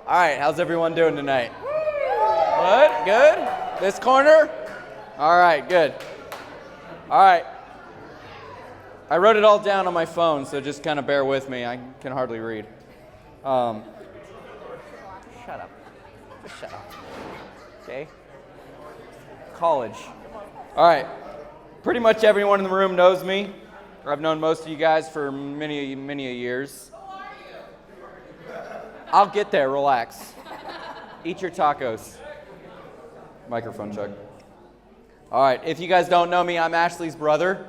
All right, how's everyone doing tonight? Good, good. This corner? All right, good. All right. I wrote it all down on my phone, so just kind of bear with me. I can hardly read. Shut up. Just shut up. Okay? College. All right. Pretty much everyone in the room knows me. I've known most of you guys for many a years. I'll get there, relax. Eat your tacos. Microphone check. All right, if you guys don't know me, I'm Ashley's brother.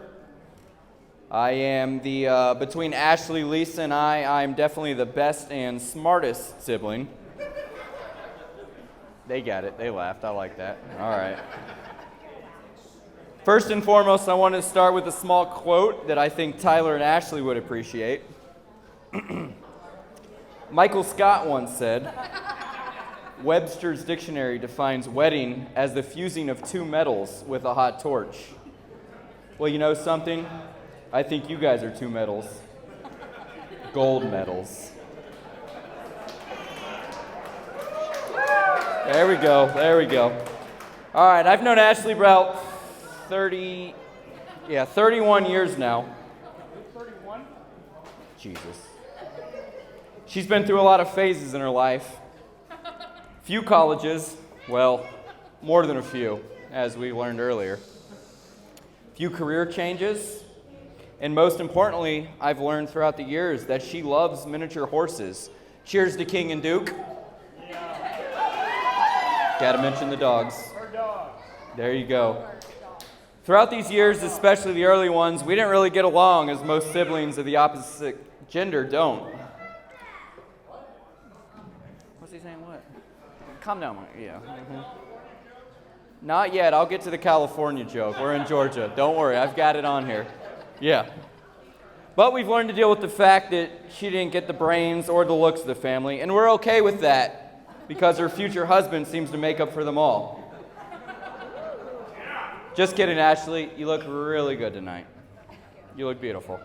I am between Ashley, Lisa, and I'm definitely the best and smartest sibling. They got it, they laughed, I like that. All right. First and foremost, I want to start with a small quote that I think Tyler and Ashley would appreciate. Michael Scott once said, Webster's dictionary defines wedding as the fusing of two metals with a hot torch. Well, you know something? I think you guys are two metals. Gold medals. There we go, there we go. All right, I've known Ashley about 31 years now. 31? Jesus. She's been through a lot of phases in her life. Few colleges, well, more than a few, as we learned earlier. Few career changes, and most importantly, I've learned throughout the years that she loves miniature horses. Cheers to King and Duke. Gotta mention the dogs. There you go. Throughout these years, especially the early ones, we didn't really get along, as most siblings of the opposite gender don't. What's he saying? What? Calm down, Mike. Yeah. Mm-hmm. Not yet. I'll get to the California joke. We're in Georgia. Don't worry. I've got it on here. Yeah. But we've learned to deal with the fact that she didn't get the brains or the looks of the family, and we're okay with that because her future husband seems to make up for them all. Just kidding, Ashley. You look really good tonight. You look beautiful.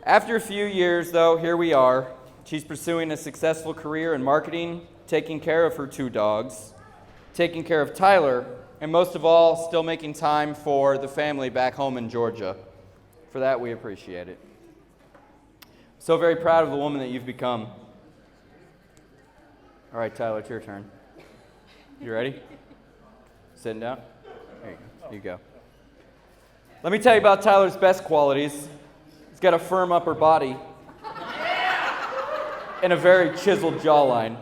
After a few years, though, here we are. She's pursuing a successful career in marketing, taking care of her two dogs, taking care of Tyler, and most of all, still making time for the family back home in Georgia. For that, we appreciate it. So very proud of the woman that you've become. All right, Tyler, it's your turn. You ready? Sitting down? There you go. Let me tell you about Tyler's best qualities. He's got a firm upper body and a very chiseled jawline.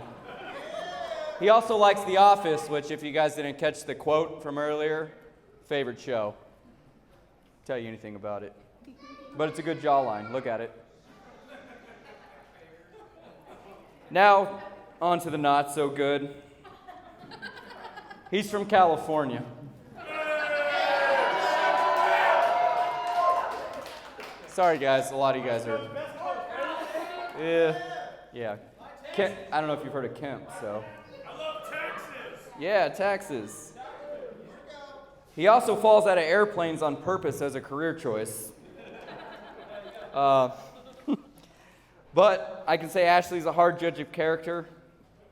He also likes The Office, which, if you guys didn't catch the quote from earlier, favorite show. Tell you anything about it. But it's a good jawline. Look at it. Now, on to the not so good. He's from California. Sorry, guys. A lot of you guys are. Yeah. I don't know if you've heard of Kemp, so. I love taxes. Yeah, taxes. He also falls out of airplanes on purpose as a career choice. But I can say Ashley's a hard judge of character,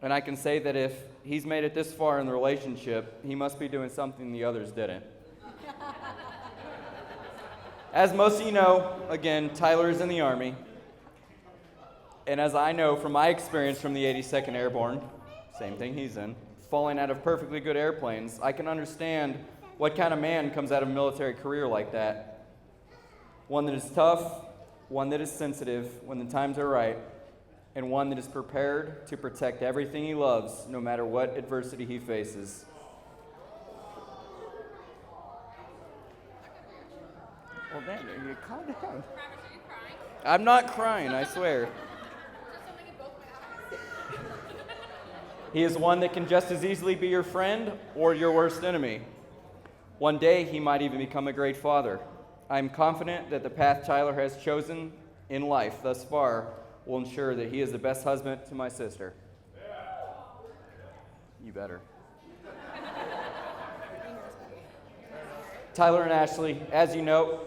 and I can say that if he's made it this far in the relationship, he must be doing something the others didn't. As most of you know, again, Tyler is in the Army. And as I know from my experience from the 82nd Airborne, same thing he's in, falling out of perfectly good airplanes, I can understand what kind of man comes out of a military career like that. One that is tough, one that is sensitive when the times are right, and one that is prepared to protect everything he loves, no matter what adversity he faces. Well, then, you calm down. Are you crying? I'm not crying, I swear. Just something in both my eyes. He is one that can just as easily be your friend or your worst enemy. One day, he might even become a great father. I'm confident that the path Tyler has chosen in life thus far will ensure that he is the best husband to my sister. You better. Tyler and Ashley, as you know,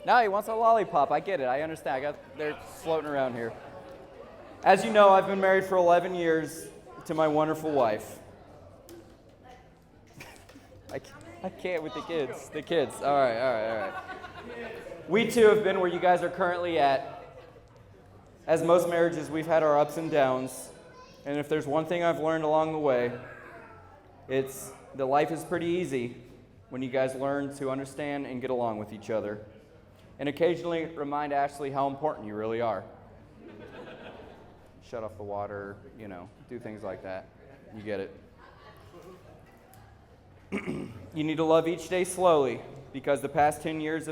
No, he wants a lollipop. I get it. I understand. They're floating around here. As you know, I've been married for 11 years to my wonderful wife. I can't with the kids. The kids. All right. We too have been where you guys are currently at. As most marriages, we've had our ups and downs. And if there's one thing I've learned along the way, it's that life is pretty easy when you guys learn to understand and get along with each other. And occasionally remind Ashley how important you really are. Shut off the water, do things like that. You get it. You need to love each day slowly, because the past 10 years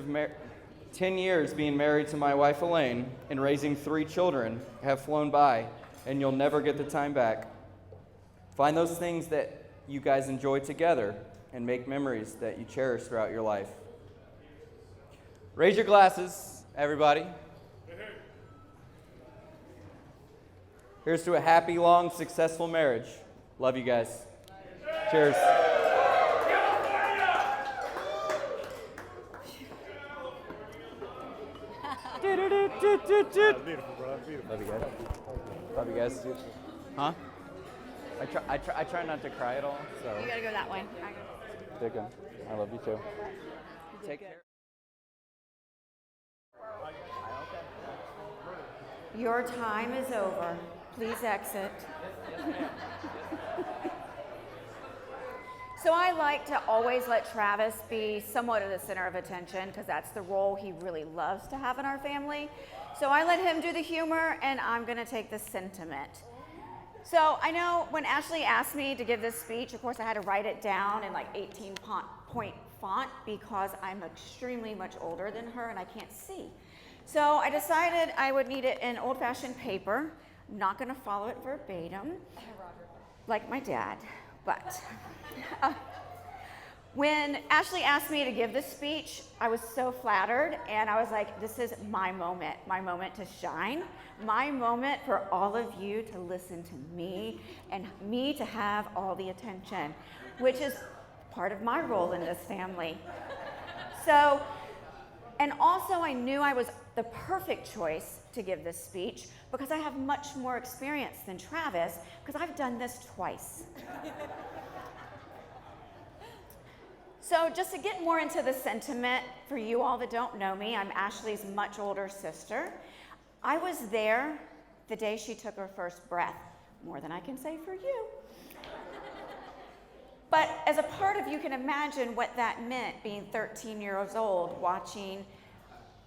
being married to my wife Elaine and raising 3 children have flown by, and you'll never get the time back. Find those things that you guys enjoy together and make memories that you cherish throughout your life. Raise your glasses, everybody. Here's to a happy, long, successful marriage. Love you guys. Cheers. Beautiful, bro. Beautiful. Love you guys. Love you guys. Huh? I try not to cry at all, so. You gotta go that way. Dick 'em. I love you too. Take care. Your time is over. Please exit. So I like to always let Travis be somewhat of the center of attention because that's the role he really loves to have in our family. So I let him do the humor and I'm going to take the sentiment. So I know when Ashley asked me to give this speech, of course I had to write it down in like 18-point font because I'm extremely much older than her and I can't see. So I decided I would need it in old-fashioned paper. I'm not going to follow it verbatim, like my dad, but when Ashley asked me to give this speech, I was so flattered, and I was like, this is my moment to shine, my moment for all of you to listen to me, and me to have all the attention, which is part of my role in this family. So, and also I knew I was the perfect choice to give this speech because I have much more experience than Travis because I've done this twice. So just to get more into the sentiment, for you all that don't know me, I'm Ashley's much older sister. I was there the day she took her first breath, more than I can say for you. But as a part of you can imagine what that meant, being 13 years old, watching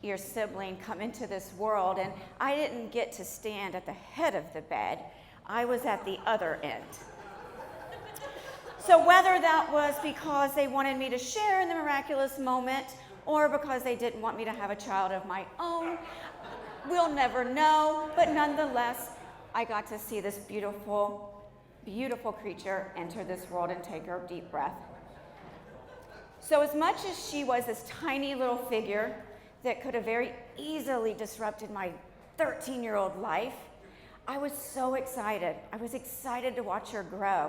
your sibling come into this world, and I didn't get to stand at the head of the bed, I was at the other end. So whether that was because they wanted me to share in the miraculous moment or because they didn't want me to have a child of my own, we'll never know, but nonetheless, I got to see this beautiful, beautiful creature enter this world and take her deep breath. So as much as she was this tiny little figure that could have very easily disrupted my 13-year-old life, I was so excited. I was excited to watch her grow.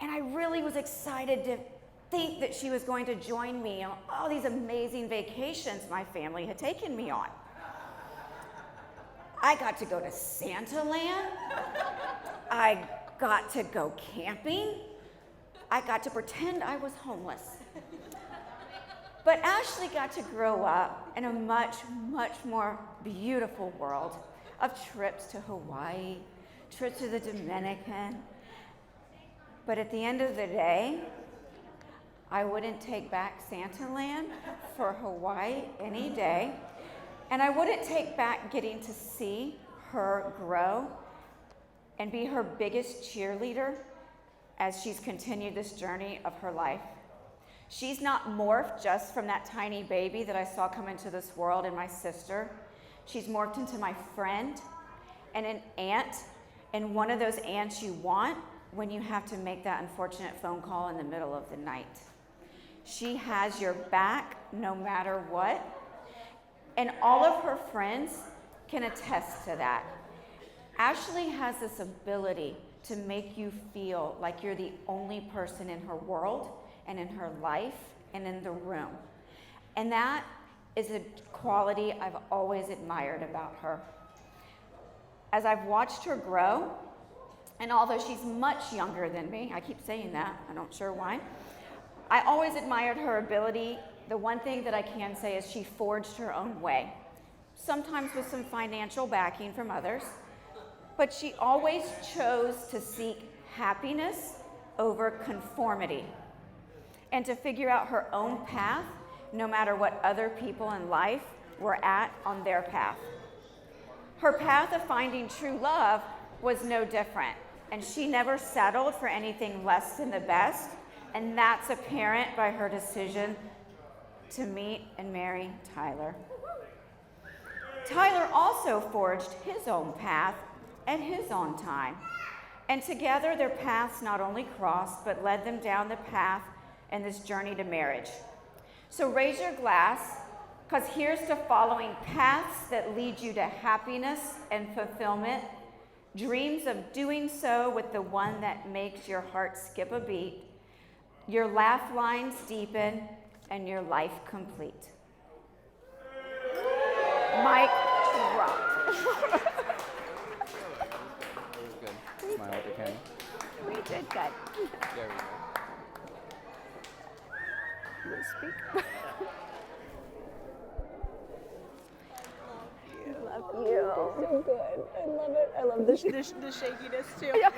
And I really was excited to think that she was going to join me on all these amazing vacations my family had taken me on. I got to go to Santaland. I got to go camping. I got to pretend I was homeless. But Ashley got to grow up in a much, much more beautiful world of trips to Hawaii, trips to the Dominican. But at the end of the day, I wouldn't take back Santaland for Hawaii any day. And I wouldn't take back getting to see her grow and be her biggest cheerleader as she's continued this journey of her life. She's not morphed just from that tiny baby that I saw come into this world and my sister. She's morphed into my friend and an aunt, and one of those aunts you want when you have to make that unfortunate phone call in the middle of the night. She has your back no matter what, and all of her friends can attest to that. Ashley has this ability to make you feel like you're the only person in her world and in her life and in the room. And that is a quality I've always admired about her. As I've watched her grow, and although she's much younger than me, I keep saying that, I'm not sure why, I always admired her ability. The one thing that I can say is she forged her own way, sometimes with some financial backing from others, but she always chose to seek happiness over conformity and to figure out her own path no matter what other people in life were at on their path. Her path of finding true love was no different, and she never settled for anything less than the best, and that's apparent by her decision to meet and marry Tyler. Tyler also forged his own path at his own time, and together their paths not only crossed, but led them down the path in this journey to marriage. So raise your glass, because here's to following paths that lead you to happiness and fulfillment, dreams of doing so with the one that makes your heart skip a beat, your laugh lines deepen, and your life complete. Mic drop. That was good. Smile at the camera. We did good. There we go. You speak. Love you. So good. I love it. I love the shakiness too. Yeah.